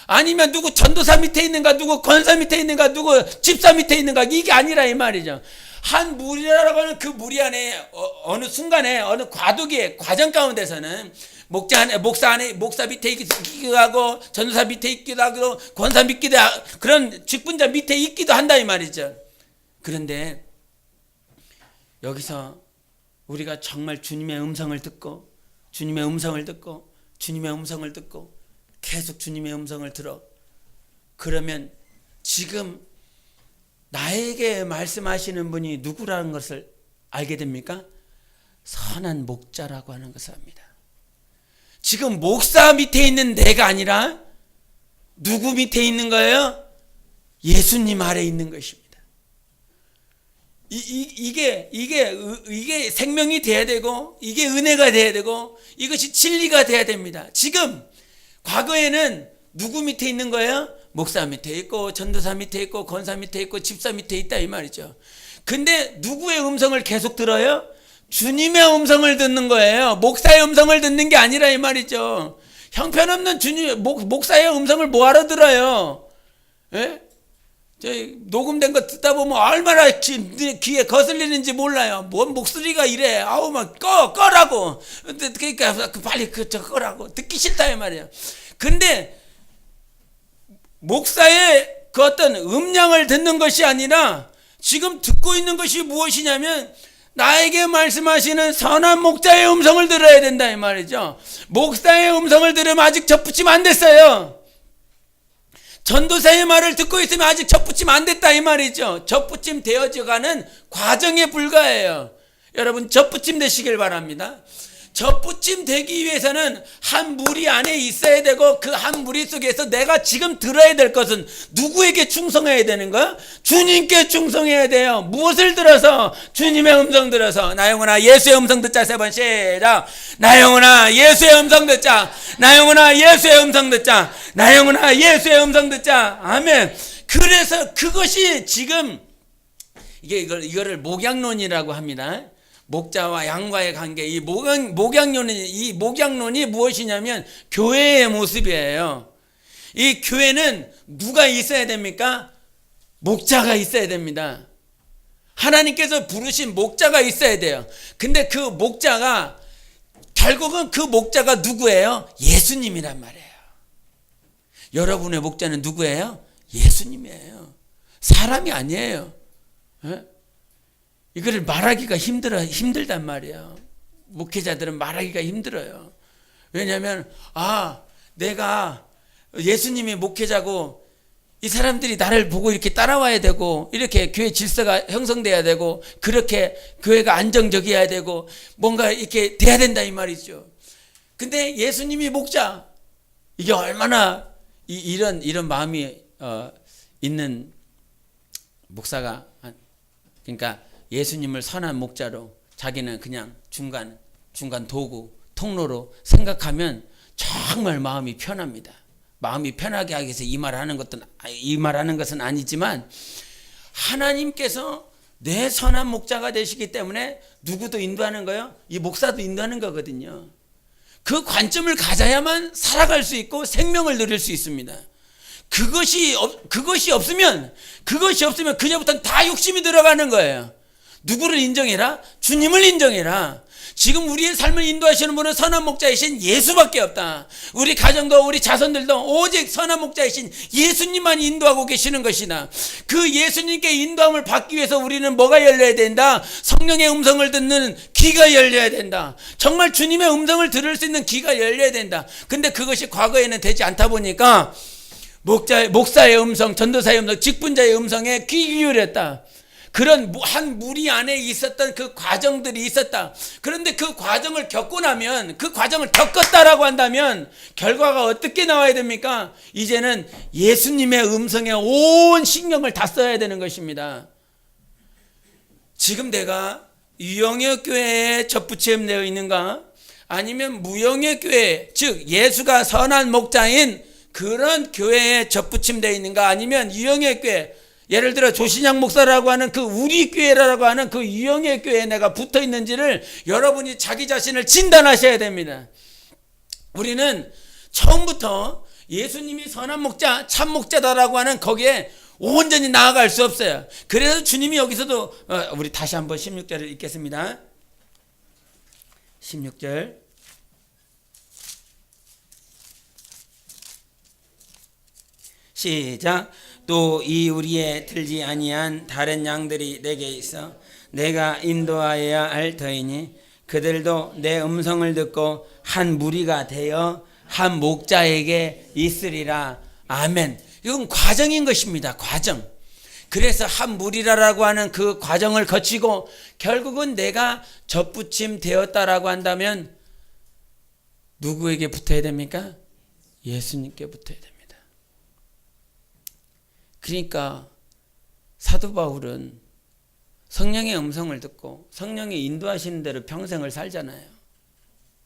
A: 아니면 누구 전도사 밑에 있는가? 누구 권사 밑에 있는가? 누구 집사 밑에 있는가? 이게 아니라 이 말이죠. 한 무리라고 하는 그 무리 안에 어느 순간에 어느 과정 가운데서는 목사 밑에 있기도 하고 전도사 밑에 있기도 하고 권사 밑기도 하고 그런 직분자 밑에 있기도 한다 이 말이죠. 그런데 여기서 우리가 정말 주님의 음성을 듣고 계속 주님의 음성을 들어. 그러면 지금 나에게 말씀하시는 분이 누구라는 것을 알게 됩니까? 선한 목자라고 하는 것을 압니다. 지금 목사 밑에 있는 내가 아니라 누구 밑에 있는 거예요? 예수님 아래 있는 것입니다. 이게 생명이 돼야 되고 이게 은혜가 돼야 되고 이것이 진리가 돼야 됩니다. 지금 과거에는 누구 밑에 있는 거예요? 목사 밑에 있고 전도사 밑에 있고 권사 밑에 있고 집사 밑에 있다 이 말이죠. 근데 누구의 음성을 계속 들어요? 주님의 음성을 듣는 거예요. 목사의 음성을 듣는 게 아니라 이 말이죠. 형편없는 목사의 음성을 뭐하러 들어요? 예? 녹음된 거 듣다 보면 얼마나 귀에 거슬리는지 몰라요. 뭔 목소리가 이래. 아우 막 꺼라고. 그러니까 빨리 꺼라고. 듣기 싫다 이 말이에요. 근데 목사의 그 어떤 음량을 듣는 것이 아니라 지금 듣고 있는 것이 무엇이냐면 나에게 말씀하시는 선한 목자의 음성을 들어야 된다 이 말이죠. 목사의 음성을 들으면 아직 접붙임 안 됐어요. 전도사의 말을 듣고 있으면 아직 접붙임 안 됐다 이 말이죠. 접붙임 되어져가는 과정에 불과해요. 여러분 접붙임 되시길 바랍니다. 접붙임 되기 위해서는 한 무리 안에 있어야 되고 그 한 무리 속에서 내가 지금 들어야 될 것은 누구에게 충성해야 되는 거야? 주님께 충성해야 돼요. 무엇을 들어서? 주님의 음성 들어서. 나 영혼아 예수의 음성 듣자. 3번 시작. 나 영혼아 예수의 음성 듣자. 나 영혼아 예수의 음성 듣자. 나 영혼아 예수의 음성 듣자. 아멘. 그래서 그것이 지금 이거를 목양론이라고 합니다. 목자와 양과의 관계, 이 목양론이 무엇이냐면 교회의 모습이에요. 이 교회는 누가 있어야 됩니까? 목자가 있어야 됩니다. 하나님께서 부르신 목자가 있어야 돼요. 근데 그 목자가 결국은 그 목자가 누구예요? 예수님이란 말이에요. 여러분의 목자는 누구예요? 예수님이에요. 사람이 아니에요. 이거를 말하기가 힘들단 말이에요. 목회자들은 말하기가 힘들어요. 왜냐하면 내가 예수님이 목회자고 이 사람들이 나를 보고 이렇게 따라와야 되고 이렇게 교회 질서가 형성돼야 되고 그렇게 교회가 안정적이어야 되고 뭔가 이렇게 돼야 된다 이 말이죠. 근데 예수님이 목자, 이게 얼마나 이런 마음이 있는 목사가, 그러니까 예수님을 선한 목자로 자기는 그냥 중간 도구, 통로로 생각하면 정말 마음이 편합니다. 마음이 편하게 하기 위해서 이 말하는 것은 아니지만 하나님께서 내 선한 목자가 되시기 때문에 누구도 인도하는 거예요. 이 목사도 인도하는 거거든요. 그 관점을 가져야만 살아갈 수 있고 생명을 누릴 수 있습니다. 그것이 없으면 그녀부터는 다 욕심이 들어가는 거예요. 누구를 인정해라? 주님을 인정해라. 지금 우리의 삶을 인도하시는 분은 선한 목자이신 예수밖에 없다. 우리 가정도 우리 자손들도 오직 선한 목자이신 예수님만 인도하고 계시는 것이다. 그 예수님께 인도함을 받기 위해서 우리는 뭐가 열려야 된다? 성령의 음성을 듣는 귀가 열려야 된다. 정말 주님의 음성을 들을 수 있는 귀가 열려야 된다. 근데 그것이 과거에는 되지 않다 보니까 목사의 음성, 전도사의 음성, 직분자의 음성에 귀 기울였다. 그런 한 무리 안에 있었던 그 과정들이 있었다. 그런데 그 과정을 겪고 나면, 그 과정을 겪었다라고 한다면 결과가 어떻게 나와야 됩니까? 이제는 예수님의 음성에 온 신경을 다 써야 되는 것입니다. 지금 내가 유영의 교회에 접붙임되어 있는가? 아니면 무영의 교회, 즉 예수가 선한 목자인 그런 교회에 접붙임되어 있는가? 아니면 유영의 교회, 예를 들어 조신양 목사라고 하는 그 우리 교회라고 하는 그 유영의 교회에 내가 붙어 있는지를 여러분이 자기 자신을 진단하셔야 됩니다. 우리는 처음부터 예수님이 선한 목자, 참 목자다라고 하는 거기에 온전히 나아갈 수 없어요. 그래서 주님이 여기서도 우리 다시 한번 16절을 읽겠습니다. 16절 시작. 또 이 우리에 들지 아니한 다른 양들이 내게 있어 내가 인도하여야 할 터이니 그들도 내 음성을 듣고 한 무리가 되어 한 목자에게 있으리라. 아멘. 이건 과정인 것입니다. 과정. 그래서 한 무리라고 하는 그 과정을 거치고 결국은 내가 접붙임 되었다라고 한다면 누구에게 붙어야 됩니까? 예수님께 붙어야 됩니다. 그러니까 사도 바울은 성령의 음성을 듣고 성령이 인도하시는 대로 평생을 살잖아요.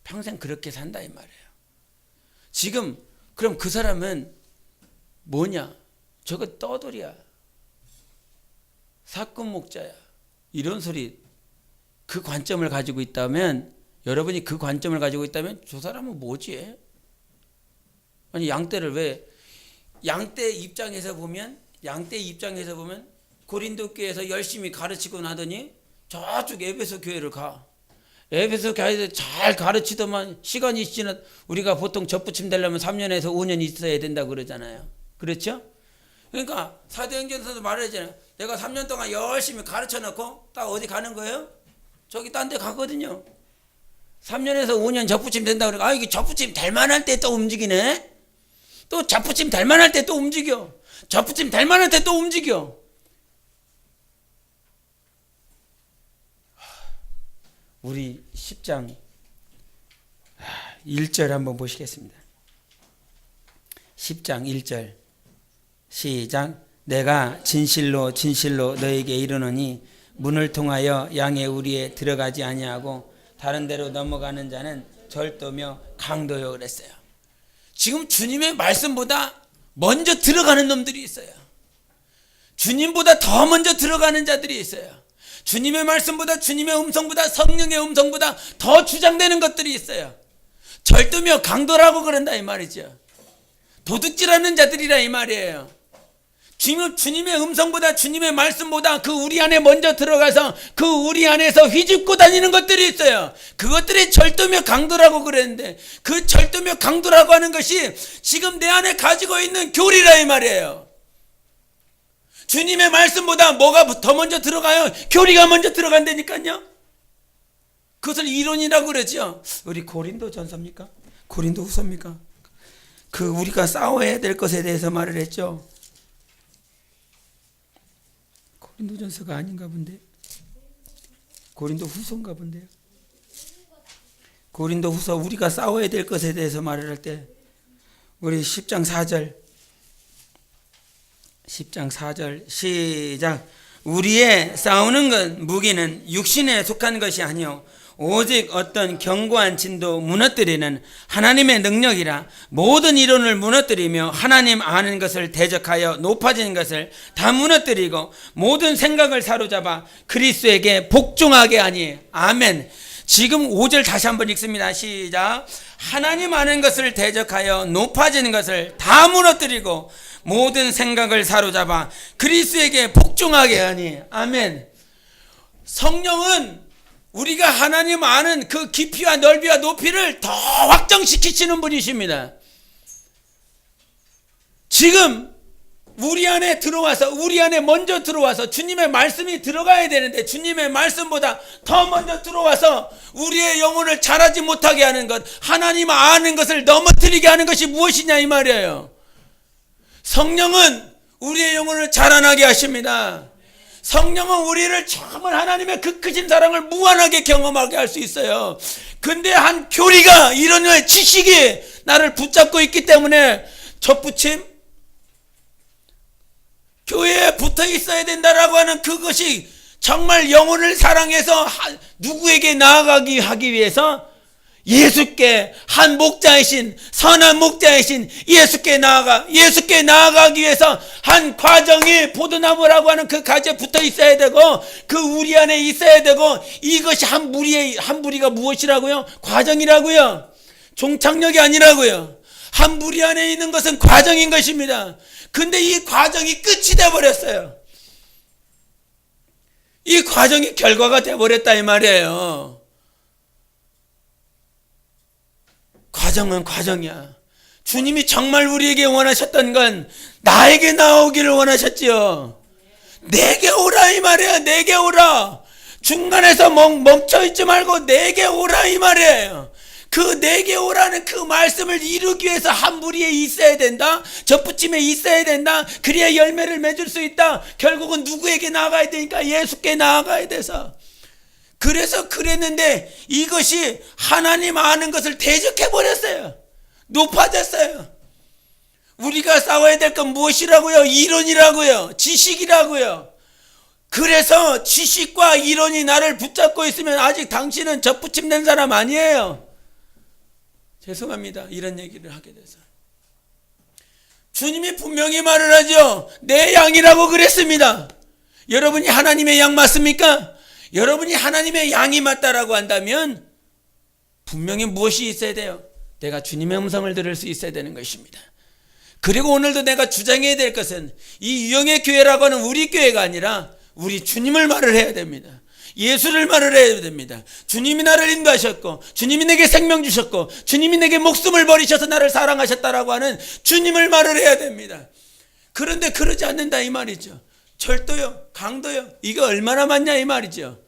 A: 평생 그렇게 산다 이 말이에요. 지금 그럼 그 사람은 뭐냐? 저거 떠돌이야. 사건 목자야. 이런 소리. 그 관점을 가지고 있다면, 여러분이 그 관점을 가지고 있다면 저 사람은 뭐지? 아니 양떼를 왜, 양떼 입장에서 보면 고린도 교회에서 열심히 가르치고 나더니 저쪽 에베소 교회를 가. 에베소 교회에서 잘 가르치더만 시간이 지나, 우리가 보통 접붙임 되려면 3년에서 5년 있어야 된다고 그러잖아요. 그렇죠? 그러니까 사도행전에서도 말하잖아요. 내가 3년 동안 열심히 가르쳐 놓고 딱 어디 가는 거예요? 저기 딴 데 가거든요. 3년에서 5년 접붙임 된다고 그러니까 이게 접붙임 될 만한 때 또 움직이네. 또 자부심 될 만할 때 또 움직여. 자부심 될 만할 때 또 움직여. 우리 10장 1절 한번 보시겠습니다. 10장 1절 시작. 내가 진실로 진실로 너에게 이르노니 문을 통하여 양의 우리에 들어가지 아니하고 다른 데로 넘어가는 자는 절도며 강도요 그랬어요. 지금 주님의 말씀보다 먼저 들어가는 놈들이 있어요. 주님보다 더 먼저 들어가는 자들이 있어요. 주님의 말씀보다, 주님의 음성보다, 성령의 음성보다 더 주장되는 것들이 있어요. 절도며 강도라고 그런다 이 말이죠. 도둑질하는 자들이라 이 말이에요. 주님의 음성보다, 주님의 말씀보다 그 우리 안에 먼저 들어가서 그 우리 안에서 휘집고 다니는 것들이 있어요. 그것들이 절도며 강도라고 그랬는데, 그 절도며 강도라고 하는 것이 지금 내 안에 가지고 있는 교리라 이 말이에요. 주님의 말씀보다 뭐가 더 먼저 들어가요? 교리가 먼저 들어간다니까요. 그것을 이론이라고 그러죠. 우리 고린도 전서입니까? 고린도 후서입니까? 그 우리가 싸워야 될 것에 대해서 말을 했죠. 고린도 전서가 아닌가 본데. 고린도 후서인가 본데요. 고린도 후서 우리가 싸워야 될 것에 대해서 말을 할 때 우리 10장 4절 10장 4절 시작. 우리의 싸우는 것 무기는 육신에 속한 것이 아니요 오직 어떤 견고한 진도 무너뜨리는 하나님의 능력이라. 모든 이론을 무너뜨리며 하나님 아는 것을 대적하여 높아진 것을 다 무너뜨리고 모든 생각을 사로잡아 그리스도에게 복종하게 하니. 아멘. 지금 5절 다시 한번 읽습니다. 시작. 하나님 아는 것을 대적하여 높아진 것을 다 무너뜨리고 모든 생각을 사로잡아 그리스도에게 복종하게 하니. 아멘. 성령은 우리가 하나님 아는 그 깊이와 넓이와 높이를 더 확정시키시는 분이십니다. 지금 우리 안에 들어와서, 우리 안에 먼저 들어와서 주님의 말씀이 들어가야 되는데 주님의 말씀보다 더 먼저 들어와서 우리의 영혼을 자라지 못하게 하는 것, 하나님 아는 것을 넘어뜨리게 하는 것이 무엇이냐 이 말이에요. 성령은 우리의 영혼을 자라나게 하십니다. 성령은 우리를 정말 하나님의 그 크신 사랑을 무한하게 경험하게 할 수 있어요. 근데 한 교리가, 이런 지식이 나를 붙잡고 있기 때문에 접붙임, 교회에 붙어 있어야 된다라고 하는 그것이 정말 영혼을 사랑해서 누구에게 나아가기 하기 위해서 예수께, 한 목자이신 선한 목자이신 예수께 나아가기 위해서 한 과정이 포도나무라고 하는 그 가지에 붙어 있어야 되고 그 우리 안에 있어야 되고, 이것이 한 무리가 무엇이라고요? 과정이라고요. 종착역이 아니라고요. 한 무리 안에 있는 것은 과정인 것입니다. 근데 이 과정이 끝이 돼버렸어요. 이 과정이 결과가 돼버렸다 이 말이에요. 과정은 과정이야. 주님이 정말 우리에게 원하셨던 건 나에게 나오기를 원하셨지요. 내게 오라 이 말이야. 내게 오라. 중간에서 멈춰있지 말고 내게 오라 이 말이에요. 그 내게 오라는 그 말씀을 이루기 위해서 한 무리에 있어야 된다. 접붙임에 있어야 된다. 그래야 열매를 맺을 수 있다. 결국은 누구에게 나아가야 되니까 예수께 나아가야 돼서. 그래서 그랬는데 이것이 하나님 아는 것을 대적해버렸어요. 높아졌어요. 우리가 싸워야 될 건 무엇이라고요? 이론이라고요. 지식이라고요. 그래서 지식과 이론이 나를 붙잡고 있으면 아직 당신은 접붙임된 사람 아니에요. 죄송합니다. 이런 얘기를 하게 돼서. 주님이 분명히 말을 하죠. 내 양이라고 그랬습니다. 여러분이 하나님의 양 맞습니까? 여러분이 하나님의 양이 맞다라고 한다면 분명히 무엇이 있어야 돼요? 내가 주님의 음성을 들을 수 있어야 되는 것입니다. 그리고 오늘도 내가 주장해야 될 것은 이 유영의 교회라고 하는 우리 교회가 아니라 우리 주님을 말을 해야 됩니다. 예수를 말을 해야 됩니다. 주님이 나를 인도하셨고 주님이 내게 생명 주셨고 주님이 내게 목숨을 버리셔서 나를 사랑하셨다라고 하는 주님을 말을 해야 됩니다. 그런데 그러지 않는다 이 말이죠. 절도요, 강도요, 이거 얼마나 많냐 이 말이죠.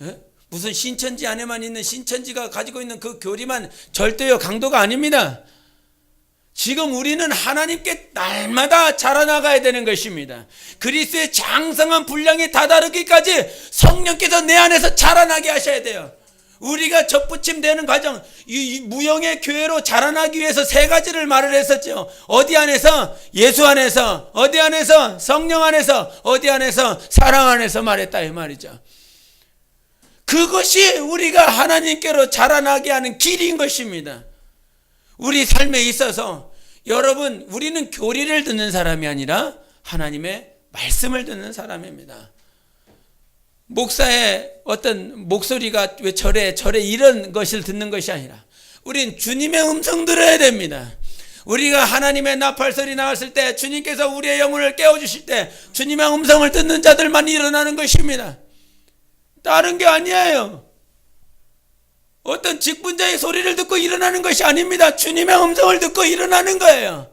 A: 에? 무슨 신천지 안에만 있는 신천지가 가지고 있는 그 교리만 절도요, 강도가 아닙니다. 지금 우리는 하나님께 날마다 자라나가야 되는 것입니다. 그리스도의 장성한 분량에 다다르기까지 성령께서 내 안에서 자라나게 하셔야 돼요. 우리가 접붙임되는 과정, 이 무형의 교회로 자라나기 위해서 세 가지를 말을 했었죠. 어디 안에서? 예수 안에서. 어디 안에서? 성령 안에서. 어디 안에서? 사랑 안에서 말했다 이 말이죠. 그것이 우리가 하나님께로 자라나게 하는 길인 것입니다. 우리 삶에 있어서 여러분, 우리는 교리를 듣는 사람이 아니라 하나님의 말씀을 듣는 사람입니다. 목사의 어떤 목소리가 왜 저래 이런 것을 듣는 것이 아니라 우린 주님의 음성 들어야 됩니다. 우리가 하나님의 나팔소리 나왔을 때, 주님께서 우리의 영혼을 깨워주실 때 주님의 음성을 듣는 자들만 일어나는 것입니다. 다른 게 아니에요. 어떤 직분자의 소리를 듣고 일어나는 것이 아닙니다. 주님의 음성을 듣고 일어나는 거예요.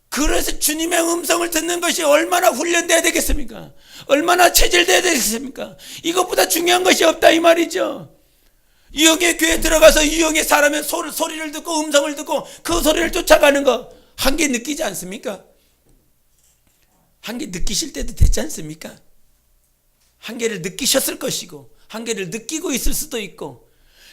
A: 그래서 주님의 음성을 듣는 것이 얼마나 훈련돼야 되겠습니까? 얼마나 체질돼야 되겠습니까? 이것보다 중요한 것이 없다 이 말이죠. 유형의 교회에 들어가서 유형의 사람의 소리를 듣고 음성을 듣고 그 소리를 쫓아가는 거 한계 느끼지 않습니까? 한계 느끼실 때도 됐지 않습니까? 한계를 느끼셨을 것이고 한계를 느끼고 있을 수도 있고,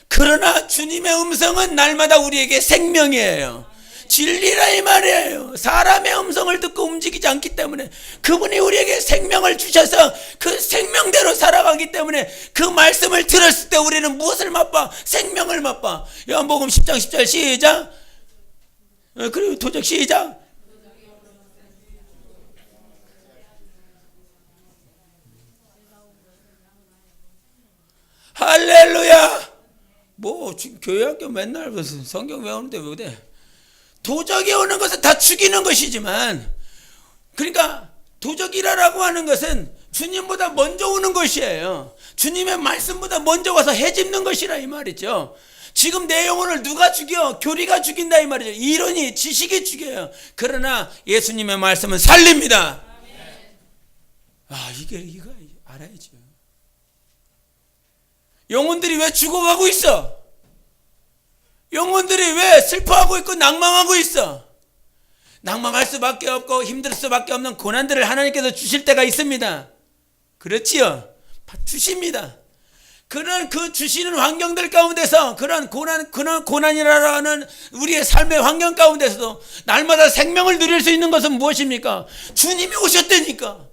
A: 그러나 주님의 음성은 날마다 우리에게 생명이에요. 진리라 이 말이에요. 사람의 음성을 듣고 움직이지 않기 때문에, 그분이 우리에게 생명을 주셔서 그 생명대로 살아가기 때문에 그 말씀을 들었을 때 우리는 무엇을 맛봐? 생명을 맛봐. 요한복음 10장 10절 시작. 그리고 도적 시작. 할렐루야. 뭐 지금 교회 학교 맨날 무슨 성경 외우는데 왜 그래? 도적이 오는 것은 다 죽이는 것이지만, 그러니까 도적이라고 하는 것은 주님보다 먼저 오는 것이에요. 주님의 말씀보다 먼저 와서 해집는 것이라 이 말이죠. 지금 내 영혼을 누가 죽여? 교리가 죽인다 이 말이죠. 이론이, 지식이 죽여요. 그러나 예수님의 말씀은 살립니다. 이거 알아야죠. 영혼들이 왜 죽어가고 있어? 영혼들이 왜 슬퍼하고 있고 낭망하고 있어? 낭망할 수밖에 없고 힘들 수밖에 없는 고난들을 하나님께서 주실 때가 있습니다. 그렇지요? 주십니다. 그런 그 주시는 환경들 가운데서, 그런 고난이라 하는 우리의 삶의 환경 가운데서도 날마다 생명을 누릴 수 있는 것은 무엇입니까? 주님이 오셨다니까.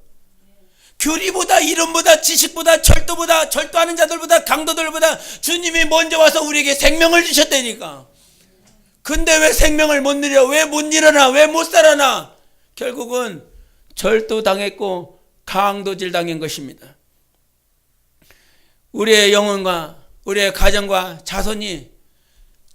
A: 교리보다, 이론보다, 지식보다, 절도하는 자들보다, 강도들보다 주님이 먼저 와서 우리에게 생명을 주셨다니까. 근데 왜 생명을 못 누려? 왜 못 일어나? 왜 못 살아나? 결국은 절도당했고 강도질 당한 것입니다. 우리의 영혼과 우리의 가정과 자손이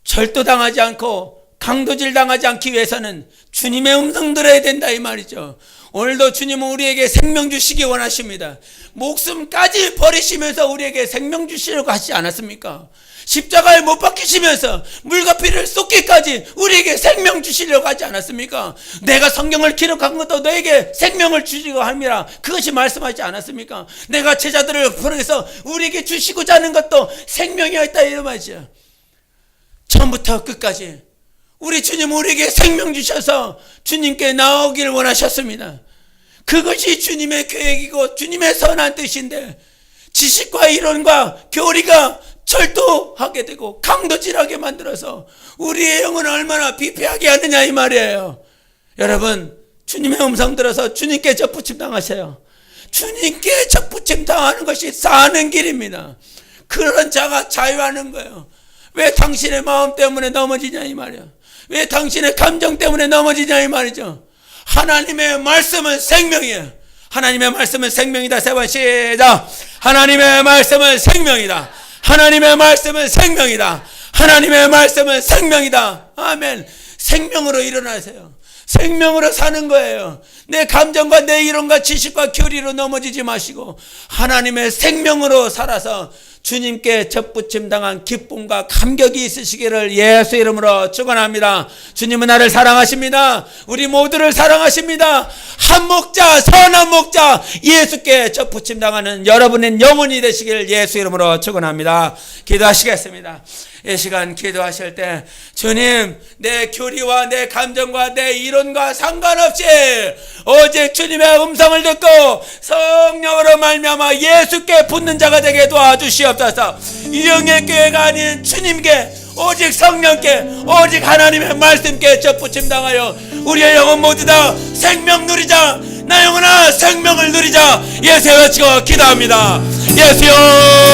A: 절도당하지 않고 강도질 당하지 않기 위해서는 주님의 음성 들어야 된다 이 말이죠. 오늘도 주님은 우리에게 생명 주시기 원하십니다. 목숨까지 버리시면서 우리에게 생명 주시려고 하지 않았습니까? 십자가에 못 박히시면서 물과 피를 쏟기까지 우리에게 생명 주시려고 하지 않았습니까? 내가 성경을 기록한 것도 너에게 생명을 주시고 함이라, 그것이 말씀하지 않았습니까? 내가 제자들을 보내서 우리에게 주시고자 하는 것도 생명이었다 이런 말이죠. 처음부터 끝까지 우리 주님 우리에게 생명 주셔서 주님께 나오기를 원하셨습니다. 그것이 주님의 계획이고 주님의 선한 뜻인데, 지식과 이론과 교리가 절도하게 되고 강도질하게 만들어서 우리의 영혼을 얼마나 비폐하게 하느냐 이 말이에요. 여러분, 주님의 음성 들어서 주님께 접붙임 당하세요. 주님께 접붙임 당하는 것이 사는 길입니다. 그런 자가 자유하는 거예요. 왜 당신의 마음 때문에 넘어지냐 이 말이에요. 왜 당신의 감정 때문에 넘어지냐 이 말이죠. 하나님의 말씀은 생명이에요. 하나님의 말씀은 생명이다. 세 번 시작. 하나님의 말씀은 생명이다. 하나님의 말씀은 생명이다. 하나님의 말씀은 생명이다. 아멘. 생명으로 일어나세요. 생명으로 사는 거예요. 내 감정과 내 이론과 지식과 교리로 넘어지지 마시고 하나님의 생명으로 살아서 주님께 접붙임 당한 기쁨과 감격이 있으시기를 예수 이름으로 축원합니다. 주님은 나를 사랑하십니다. 우리 모두를 사랑하십니다. 한 목자, 선한 목자, 예수께 접붙임 당하는 여러분의 영혼이 되시기를 예수 이름으로 축원합니다. 기도하시겠습니다. 이 시간 기도하실 때 주님, 내 교리와 내 감정과 내 이론과 상관없이 오직 주님의 음성을 듣고 성령으로 말미암아 예수께 붙는 자가 되게 도와주시옵소서. 이영의 교회가 아닌 주님께, 오직 성령께, 오직 하나님의 말씀께 접붙임 당하여 우리의 영혼 모두 다 생명 누리자. 나 영혼아 생명을 누리자. 예수여 외치고 기도합니다. 예수여.